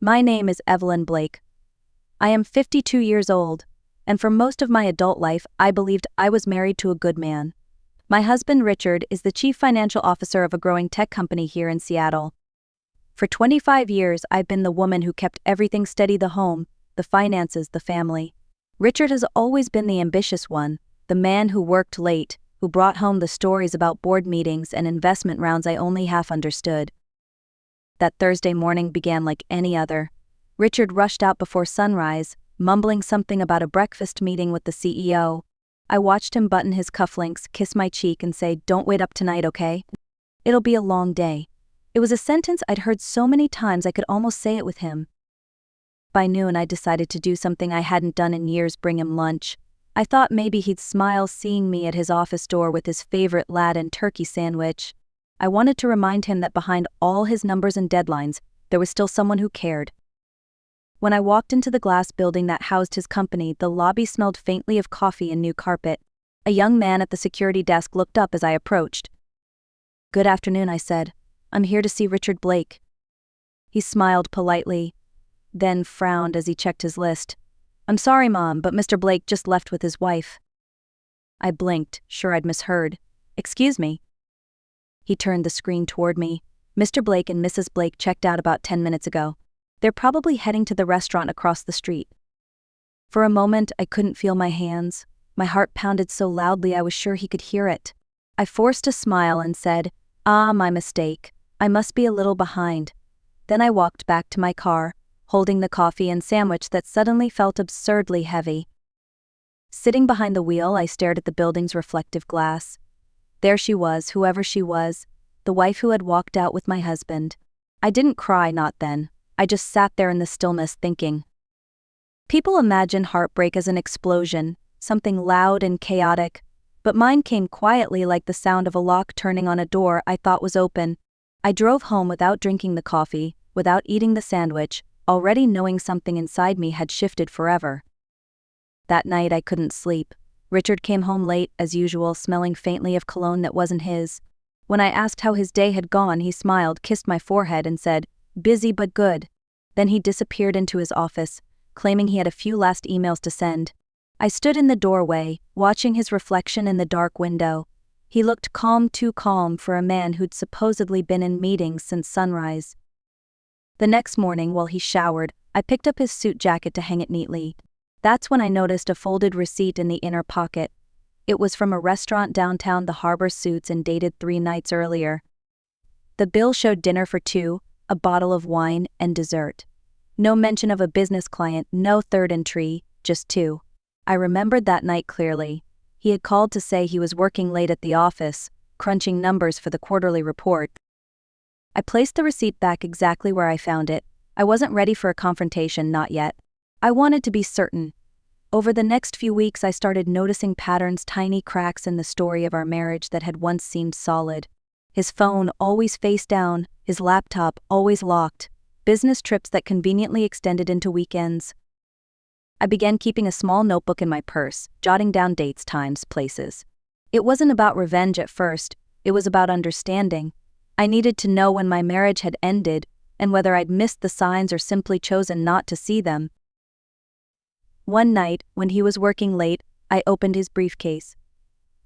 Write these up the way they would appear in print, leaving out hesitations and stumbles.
My name is Evelyn Blake. I am 52 years old, and for most of my adult life I believed I was married to a good man. My husband Richard is the chief financial officer of a growing tech company here in Seattle. For 25 years I've been the woman who kept everything steady: the home, the finances, the family. Richard has always been the ambitious one, the man who worked late, who brought home the stories about board meetings and investment rounds I only half understood. That Thursday morning began like any other. Richard rushed out before sunrise, mumbling something about a breakfast meeting with the CEO. I watched him button his cufflinks, kiss my cheek and say, "Don't wait up tonight, okay? It'll be a long day." It was a sentence I'd heard so many times I could almost say it with him. By noon I decided to do something I hadn't done in years: bring him lunch. I thought maybe he'd smile seeing me at his office door with his favorite Latin turkey sandwich. I wanted to remind him that behind all his numbers and deadlines, there was still someone who cared. When I walked into the glass building that housed his company, the lobby smelled faintly of coffee and new carpet. A young man at the security desk looked up as I approached. "Good afternoon," I said. "I'm here to see Richard Blake." He smiled politely, then frowned as he checked his list. "I'm sorry, Mom, but Mr. Blake just left with his wife." I blinked, sure I'd misheard. "Excuse me." He turned the screen toward me. "Mr. Blake and Mrs. Blake checked out about 10 minutes ago. They're probably heading to the restaurant across the street." For a moment, I couldn't feel my hands. My heart pounded so loudly I was sure he could hear it. I forced a smile and said, My mistake. I must be a little behind." Then I walked back to my car, holding the coffee and sandwich that suddenly felt absurdly heavy. Sitting behind the wheel, I stared at the building's reflective glass. There she was, whoever she was, the wife who had walked out with my husband. I didn't cry, not then. I just sat there in the stillness thinking. People imagine heartbreak as an explosion, something loud and chaotic, but mine came quietly, like the sound of a lock turning on a door I thought was open. I drove home without drinking the coffee, without eating the sandwich, already knowing something inside me had shifted forever. That night I couldn't sleep. Richard came home late, as usual, smelling faintly of cologne that wasn't his. When I asked how his day had gone, he smiled, kissed my forehead and said, "Busy but good." Then he disappeared into his office, claiming he had a few last emails to send. I stood in the doorway, watching his reflection in the dark window. He looked calm, too calm for a man who'd supposedly been in meetings since sunrise. The next morning, while he showered, I picked up his suit jacket to hang it neatly. That's when I noticed a folded receipt in the inner pocket. It was from a restaurant downtown, the Harbor Suits, and dated 3 nights earlier. The bill showed dinner for 2, a bottle of wine, and dessert. No mention of a business client, no third entry, just 2. I remembered that night clearly. He had called to say he was working late at the office, crunching numbers for the quarterly report. I placed the receipt back exactly where I found it. I wasn't ready for a confrontation, not yet. I wanted to be certain. Over the next few weeks I started noticing patterns, tiny cracks in the story of our marriage that had once seemed solid. His phone always face down, his laptop always locked, business trips that conveniently extended into weekends. I began keeping a small notebook in my purse, jotting down dates, times, places. It wasn't about revenge at first, it was about understanding. I needed to know when my marriage had ended, and whether I'd missed the signs or simply chosen not to see them. One night, when he was working late, I opened his briefcase.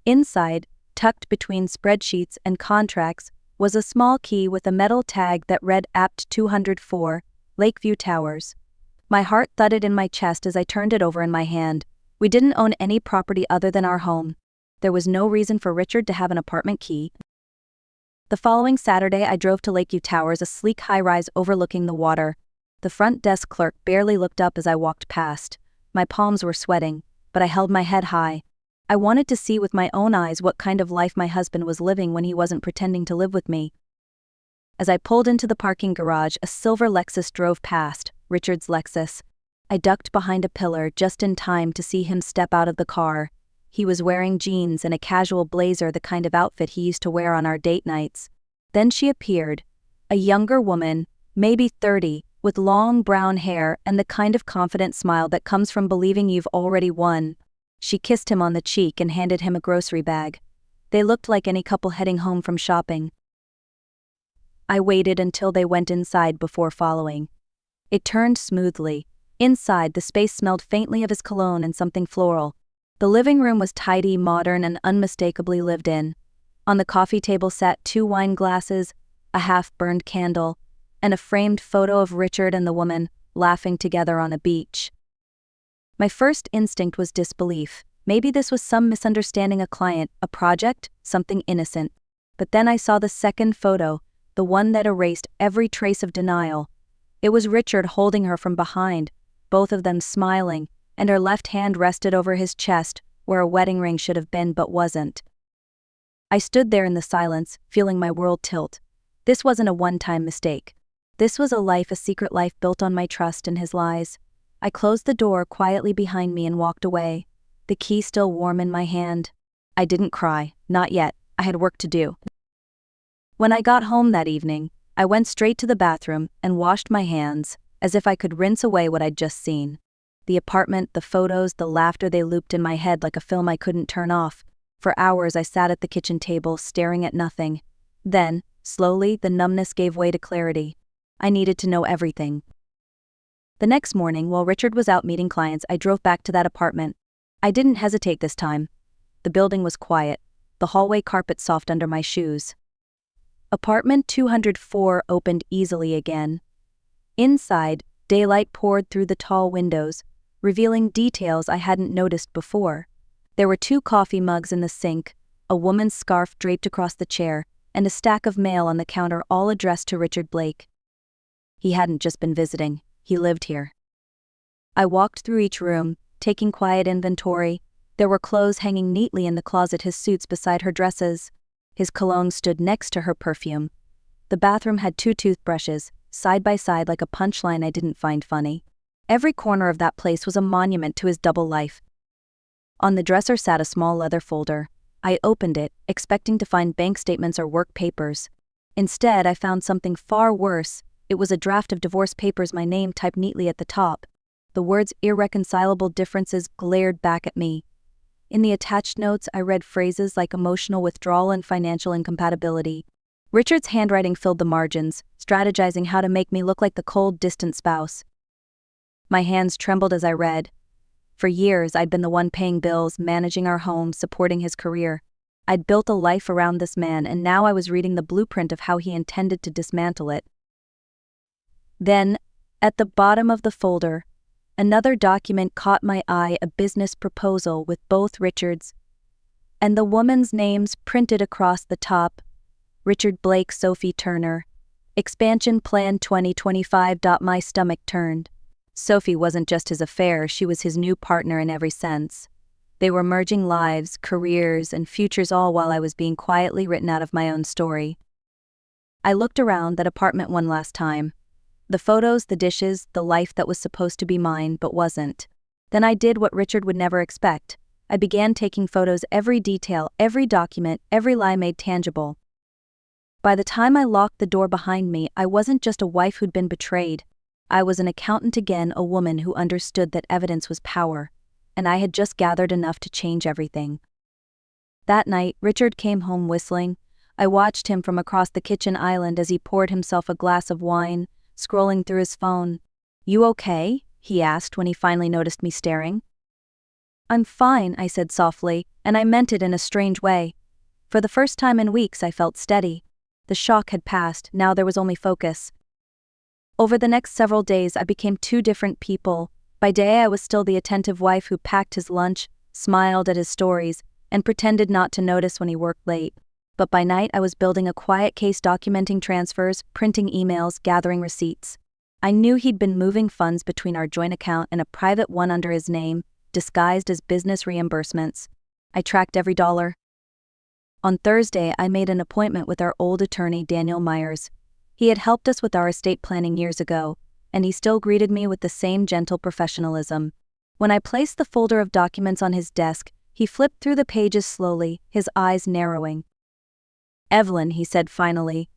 Inside, tucked between spreadsheets and contracts, was a small key with a metal tag that read Apt 204, Lakeview Towers. My heart thudded in my chest as I turned it over in my hand. We didn't own any property other than our home. There was no reason for Richard to have an apartment key. The following Saturday I drove to Lakeview Towers, a sleek high-rise overlooking the water. The front desk clerk barely looked up as I walked past. My palms were sweating, but I held my head high. I wanted to see with my own eyes what kind of life my husband was living when he wasn't pretending to live with me. As I pulled into the parking garage, a silver Lexus drove past, Richard's Lexus. I ducked behind a pillar just in time to see him step out of the car. He was wearing jeans and a casual blazer, the kind of outfit he used to wear on our date nights. Then she appeared, a younger woman, maybe 30, with long brown hair and the kind of confident smile that comes from believing you've already won. She kissed him on the cheek and handed him a grocery bag. They looked like any couple heading home from shopping. I waited until they went inside before following. It turned smoothly. Inside, the space smelled faintly of his cologne and something floral. The living room was tidy, modern, and unmistakably lived in. On the coffee table sat 2 wine glasses, a half-burned candle, and a framed photo of Richard and the woman laughing together on a beach. My first instinct was disbelief. Maybe this was some misunderstanding, a client, a project, something innocent. But then I saw the second photo, the one that erased every trace of denial. It was Richard holding her from behind, both of them smiling, and her left hand rested over his chest, where a wedding ring should have been but wasn't. I stood there in the silence, feeling my world tilt. This wasn't a one-time mistake. This was a secret life built on my trust and his lies. I closed the door quietly behind me and walked away, the key still warm in my hand. I didn't cry, not yet. I had work to do. When I got home that evening, I went straight to the bathroom and washed my hands, as if I could rinse away what I'd just seen. The apartment, the photos, the laughter, they looped in my head like a film I couldn't turn off. For hours I sat at the kitchen table, staring at nothing. Then, slowly, the numbness gave way to clarity. I needed to know everything. The next morning, while Richard was out meeting clients, I drove back to that apartment. I didn't hesitate this time. The building was quiet, the hallway carpet soft under my shoes. Apartment 204 opened easily again. Inside, daylight poured through the tall windows, revealing details I hadn't noticed before. There were 2 coffee mugs in the sink, a woman's scarf draped across the chair, and a stack of mail on the counter, all addressed to Richard Blake. He hadn't just been visiting, he lived here. I walked through each room, taking quiet inventory. There were clothes hanging neatly in the closet, his suits beside her dresses. His cologne stood next to her perfume. The bathroom had 2 toothbrushes, side by side like a punchline I didn't find funny. Every corner of that place was a monument to his double life. On the dresser sat a small leather folder. I opened it, expecting to find bank statements or work papers. Instead, I found something far worse. It was a draft of divorce papers, my name typed neatly at the top. The words "irreconcilable differences" glared back at me. In the attached notes, I read phrases like emotional withdrawal and financial incompatibility. Richard's handwriting filled the margins, strategizing how to make me look like the cold, distant spouse. My hands trembled as I read. For years, I'd been the one paying bills, managing our home, supporting his career. I'd built a life around this man, and now I was reading the blueprint of how he intended to dismantle it. Then, at the bottom of the folder, another document caught my eye, a business proposal with both Richards and the woman's names printed across the top. Richard Blake, Sophie Turner. Expansion Plan 2025. My stomach turned. Sophie wasn't just his affair, she was his new partner in every sense. They were merging lives, careers, and futures, all while I was being quietly written out of my own story. I looked around that apartment one last time. The photos, the dishes, the life that was supposed to be mine but wasn't. Then I did what Richard would never expect. I began taking photos, every detail, every document, every lie made tangible. By the time I locked the door behind me, I wasn't just a wife who'd been betrayed. I was an accountant again, a woman who understood that evidence was power, and I had just gathered enough to change everything. That night, Richard came home whistling. I watched him from across the kitchen island as he poured himself a glass of wine, scrolling through his phone. "You okay?" he asked when he finally noticed me staring. "I'm fine," I said softly, and I meant it in a strange way. For the first time in weeks, I felt steady. The shock had passed, now there was only focus. Over the next several days, I became 2 different people. By day, I was still the attentive wife who packed his lunch, smiled at his stories, and pretended not to notice when he worked late. But by night, I was building a quiet case, documenting transfers, printing emails, gathering receipts. I knew he'd been moving funds between our joint account and a private one under his name, disguised as business reimbursements. I tracked every dollar. On Thursday, I made an appointment with our old attorney, Daniel Myers. He had helped us with our estate planning years ago, and he still greeted me with the same gentle professionalism. When I placed the folder of documents on his desk, he flipped through the pages slowly, his eyes narrowing. "Evelyn," he said finally,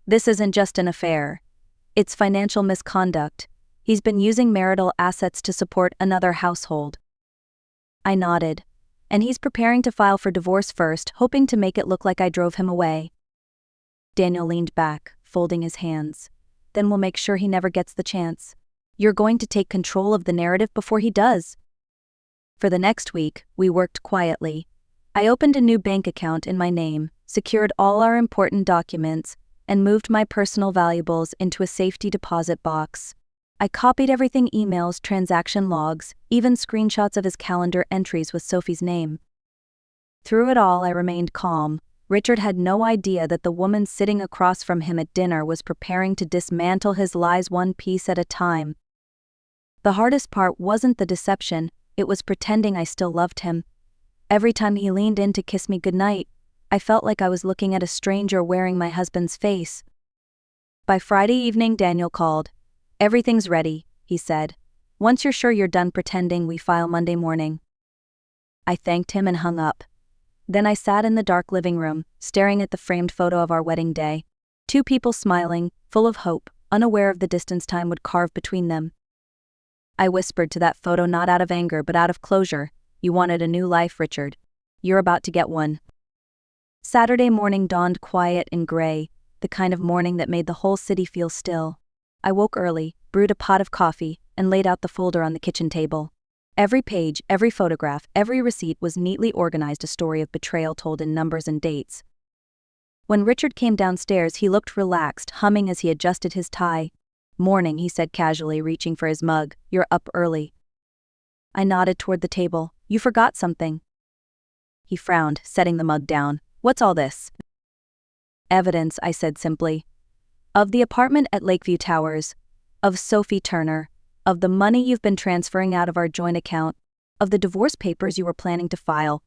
"this isn't just an affair. It's financial misconduct. He's been using marital assets to support another household." I nodded. "And he's preparing to file for divorce first, hoping to make it look like I drove him away." Daniel leaned back, folding his hands. "Then we'll make sure he never gets the chance." You're going to take control of the narrative before he does. For the next week, we worked quietly. I opened a new bank account in my name, secured all our important documents, and moved my personal valuables into a safety deposit box. I copied everything: emails, transaction logs, even screenshots of his calendar entries with Sophie's name. Through it all, I remained calm. Richard had no idea that the woman sitting across from him at dinner was preparing to dismantle his lies one piece at a time. The hardest part wasn't the deception, it was pretending I still loved him. Every time he leaned in to kiss me goodnight, I felt like I was looking at a stranger wearing my husband's face. By Friday evening, Daniel called. "Everything's ready," he said. "Once you're sure you're done pretending, we file Monday morning." I thanked him and hung up. Then I sat in the dark living room, staring at the framed photo of our wedding day. Two people smiling, full of hope, unaware of the distance time would carve between them. I whispered to that photo, not out of anger but out of closure, "You wanted a new life, Richard. You're about to get one." Saturday morning dawned quiet and gray, the kind of morning that made the whole city feel still. I woke early, brewed a pot of coffee, and laid out the folder on the kitchen table. Every page, every photograph, every receipt was neatly organized, a story of betrayal told in numbers and dates. When Richard came downstairs, he looked relaxed, humming as he adjusted his tie. "Morning," he said casually, reaching for his mug. "You're up early." I nodded toward the table. "You forgot something." He frowned, setting the mug down. "What's all this?" "Evidence," I said simply. "Of the apartment at Lakeview Towers. Of Sophie Turner. Of the money you've been transferring out of our joint account. Of the divorce papers you were planning to file."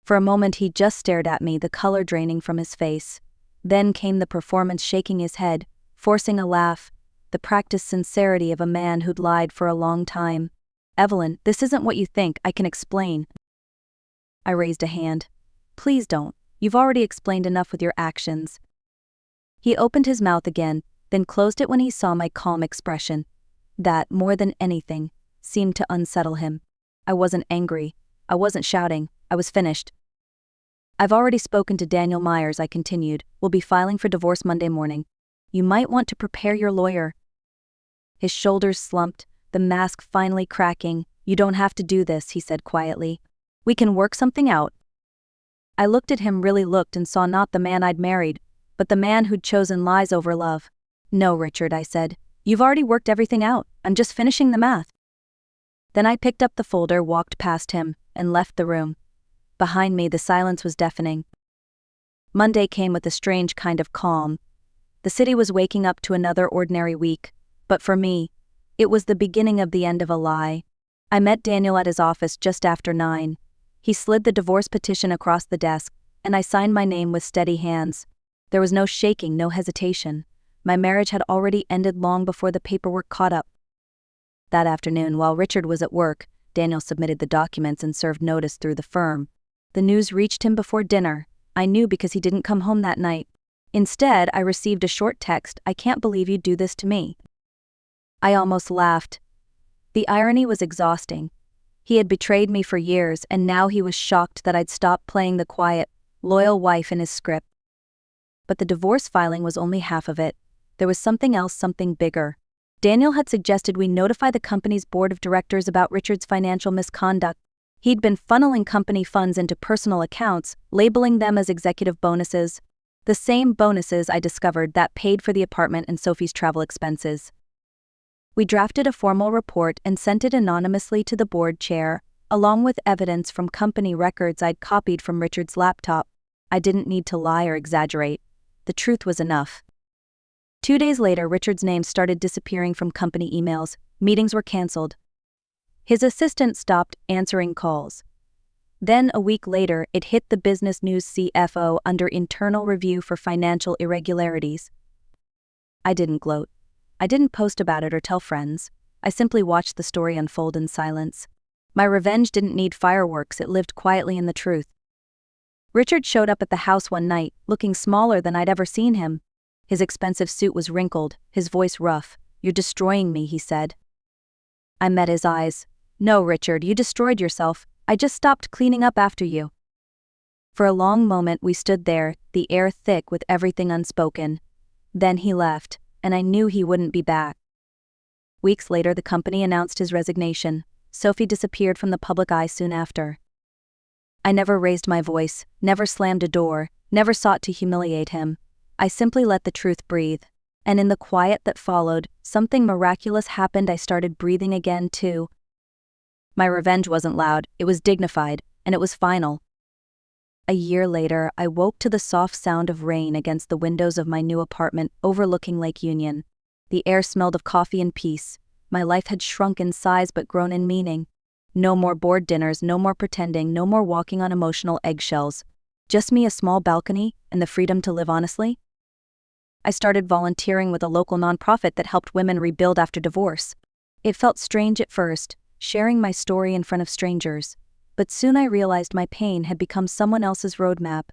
For a moment he just stared at me, the color draining from his face. Then came the performance, shaking his head, forcing a laugh, the practiced sincerity of a man who'd lied for a long time. "Evelyn, this isn't what you think, I can explain." I raised a hand. "Please don't. You've already explained enough with your actions." He opened his mouth again, then closed it when he saw my calm expression. That, more than anything, seemed to unsettle him. I wasn't angry. I wasn't shouting. I was finished. "I've already spoken to Daniel Myers," I continued. "We'll be filing for divorce Monday morning. You might want to prepare your lawyer." His shoulders slumped, the mask finally cracking. "You don't have to do this," he said quietly. "We can work something out." I looked at him, really looked, and saw not the man I'd married, but the man who'd chosen lies over love. "No, Richard," I said. "You've already worked everything out. I'm just finishing the math." Then I picked up the folder, walked past him, and left the room. Behind me, the silence was deafening. Monday came with a strange kind of calm. The city was waking up to another ordinary week, but for me, it was the beginning of the end of a lie. I met Daniel at his office just after 9. He slid the divorce petition across the desk, and I signed my name with steady hands. There was no shaking, no hesitation. My marriage had already ended long before the paperwork caught up. That afternoon, while Richard was at work, Daniel submitted the documents and served notice through the firm. The news reached him before dinner. I knew because he didn't come home that night. Instead, I received a short text: "I can't believe you'd do this to me." I almost laughed. The irony was exhausting. He had betrayed me for years, and now he was shocked that I'd stopped playing the quiet, loyal wife in his script. But the divorce filing was only half of it. There was something else, something bigger. Daniel had suggested we notify the company's board of directors about Richard's financial misconduct. He'd been funneling company funds into personal accounts, labeling them as executive bonuses. The same bonuses, I discovered, that paid for the apartment and Sophie's travel expenses. We drafted a formal report and sent it anonymously to the board chair, along with evidence from company records I'd copied from Richard's laptop. I didn't need to lie or exaggerate. The truth was enough. 2 days later, Richard's name started disappearing from company emails. Meetings were canceled. His assistant stopped answering calls. Then, a week later, it hit the Business News CFO under internal review for financial irregularities. I didn't gloat. I didn't post about it or tell friends. I simply watched the story unfold in silence. My revenge didn't need fireworks, it lived quietly in the truth. Richard showed up at the house one night, looking smaller than I'd ever seen him. His expensive suit was wrinkled, his voice rough. "You're destroying me," he said. I met his eyes. "No, Richard, you destroyed yourself. I just stopped cleaning up after you." For a long moment we stood there, the air thick with everything unspoken. Then he left, and I knew he wouldn't be back. Weeks later, the company announced his resignation. Sophie disappeared from the public eye soon after. I never raised my voice, never slammed a door, never sought to humiliate him. I simply let the truth breathe. And in the quiet that followed, something miraculous happened. I started breathing again, too. My revenge wasn't loud, it was dignified, and it was final. A year later, I woke to the soft sound of rain against the windows of my new apartment overlooking Lake Union. The air smelled of coffee and peace. My life had shrunk in size but grown in meaning. No more bored dinners, no more pretending, no more walking on emotional eggshells. Just me, a small balcony, and the freedom to live honestly. I started volunteering with a local nonprofit that helped women rebuild after divorce. It felt strange at first, sharing my story in front of strangers. But soon I realized my pain had become someone else's roadmap.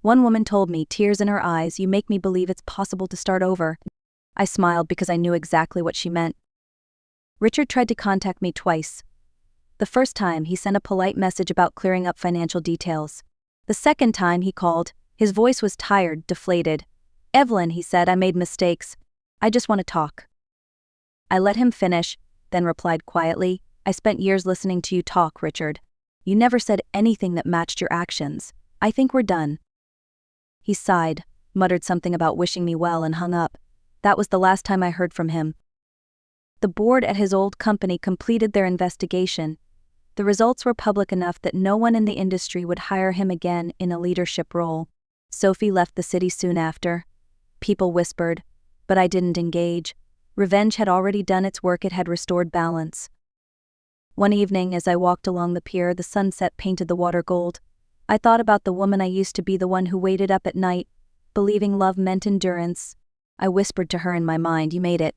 One woman told me, tears in her eyes, "You make me believe it's possible to start over." I smiled because I knew exactly what she meant. Richard tried to contact me twice. The first time, he sent a polite message about clearing up financial details. The second time he called, his voice was tired, deflated. "Evelyn," he said, "I made mistakes. I just want to talk." I let him finish, then replied quietly, "I spent years listening to you talk, Richard. You never said anything that matched your actions. I think we're done." He sighed, muttered something about wishing me well, and hung up. That was the last time I heard from him. The board at his old company completed their investigation. The results were public enough that no one in the industry would hire him again in a leadership role. Sophie left the city soon after. People whispered, but I didn't engage. Revenge had already done its work, it had restored balance. One evening, as I walked along the pier, the sunset painted the water gold. I thought about the woman I used to be, the one who waited up at night, believing love meant endurance. I whispered to her in my mind, "You made it."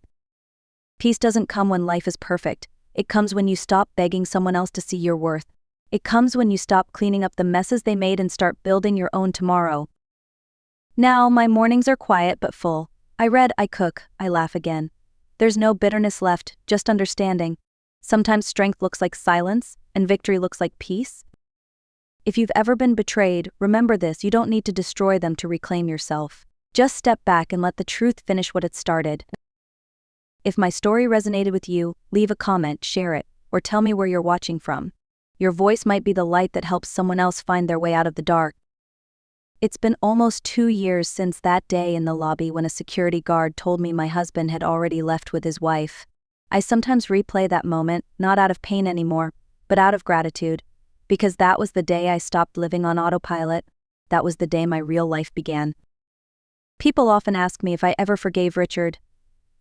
Peace doesn't come when life is perfect. It comes when you stop begging someone else to see your worth. It comes when you stop cleaning up the messes they made and start building your own tomorrow. Now, my mornings are quiet but full. I read, I cook, I laugh again. There's no bitterness left, just understanding. Sometimes strength looks like silence, and victory looks like peace. If you've ever been betrayed, remember this: you don't need to destroy them to reclaim yourself. Just step back and let the truth finish what it started. If my story resonated with you, leave a comment, share it, or tell me where you're watching from. Your voice might be the light that helps someone else find their way out of the dark. It's been almost 2 years since that day in the lobby when a security guard told me my husband had already left with his wife. I sometimes replay that moment, not out of pain anymore, but out of gratitude, because that was the day I stopped living on autopilot. That was the day my real life began. People often ask me if I ever forgave Richard.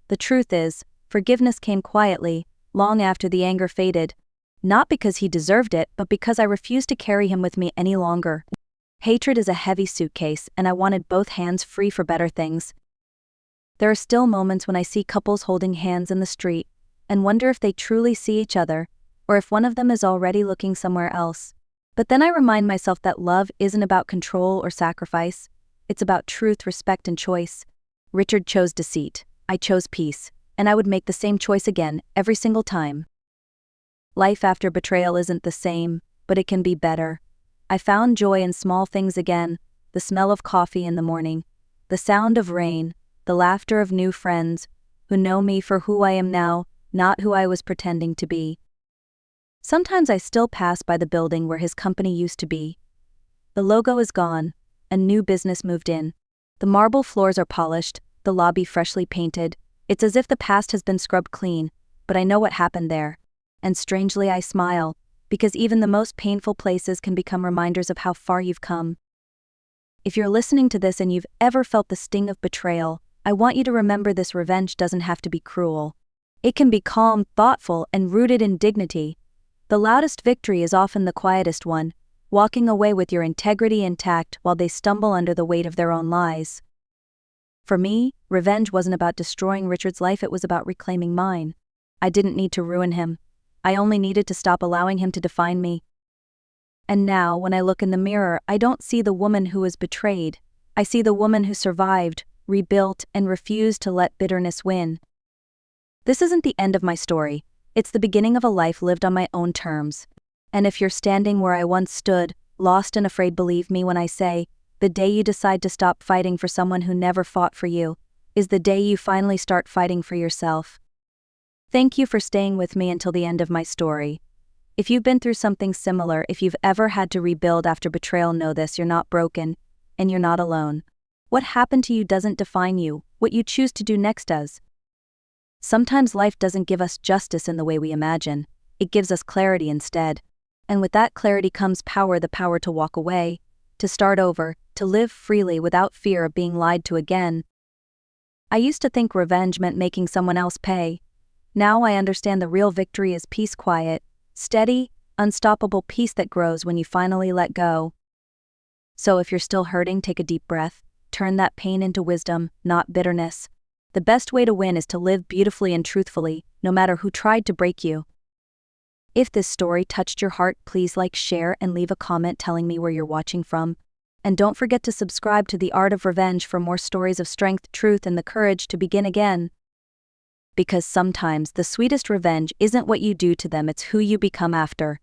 The truth is, forgiveness came quietly, long after the anger faded. Not because he deserved it, but because I refused to carry him with me any longer. Hatred is a heavy suitcase, and I wanted both hands free for better things. There are still moments when I see couples holding hands in the street, and wonder if they truly see each other, or if one of them is already looking somewhere else. But then I remind myself that love isn't about control or sacrifice. It's about truth, respect, and choice. Richard chose deceit. I chose peace, and I would make the same choice again, every single time. Life after betrayal isn't the same, but it can be better. I found joy in small things again: the smell of coffee in the morning, the sound of rain, the laughter of new friends who know me for who I am now, not who I was pretending to be. Sometimes I still pass by the building where his company used to be. The logo is gone, a new business moved in. The marble floors are polished, the lobby freshly painted. It's as if the past has been scrubbed clean, but I know what happened there. And strangely I smile, because even the most painful places can become reminders of how far you've come. If you're listening to this and you've ever felt the sting of betrayal, I want you to remember this: revenge doesn't have to be cruel. It can be calm, thoughtful, and rooted in dignity. The loudest victory is often the quietest one, walking away with your integrity intact while they stumble under the weight of their own lies. For me, revenge wasn't about destroying Richard's life, it was about reclaiming mine. I didn't need to ruin him. I only needed to stop allowing him to define me. And now, when I look in the mirror, I don't see the woman who was betrayed. I see the woman who survived, rebuilt, and refused to let bitterness win. This isn't the end of my story. It's the beginning of a life lived on my own terms. And if you're standing where I once stood, lost and afraid, believe me when I say, the day you decide to stop fighting for someone who never fought for you is the day you finally start fighting for yourself. Thank you for staying with me until the end of my story. If you've been through something similar, if you've ever had to rebuild after betrayal, know this: you're not broken, and you're not alone. What happened to you doesn't define you, what you choose to do next does. Sometimes life doesn't give us justice in the way we imagine, it gives us clarity instead. And with that clarity comes power, the power to walk away, to start over, to live freely without fear of being lied to again. I used to think revenge meant making someone else pay. Now I understand the real victory is peace, quiet, steady, unstoppable peace that grows when you finally let go. So if you're still hurting, take a deep breath, turn that pain into wisdom, not bitterness. The best way to win is to live beautifully and truthfully, no matter who tried to break you. If this story touched your heart, please like, share, and leave a comment telling me where you're watching from. And don't forget to subscribe to The Art of Revenge for more stories of strength, truth, and the courage to begin again. Because sometimes the sweetest revenge isn't what you do to them, it's who you become after.